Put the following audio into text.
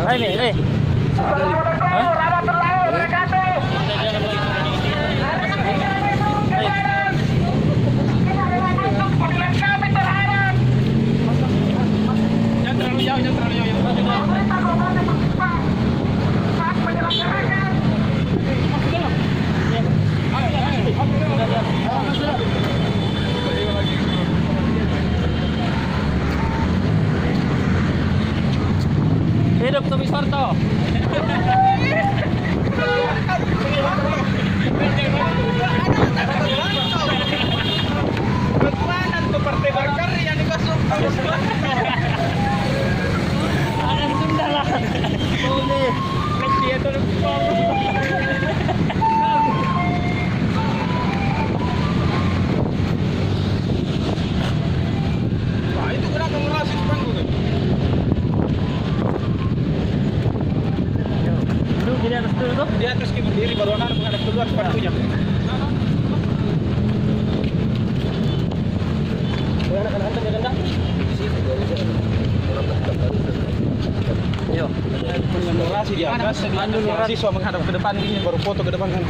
Ini. Hidup Tommy Soeharto. Bagaimana tuh partai berkarya yang dikasih? Ada Sunda lah. Boleh. Dia tuh Wah, itu kenapa ngerasin panggung? di atas dulu tuh. Di atas kita berdiri baru anak menghadap keluar sepatunya. Yo, di atas, siswa menghadap ke depan ini baru foto ke depan kan.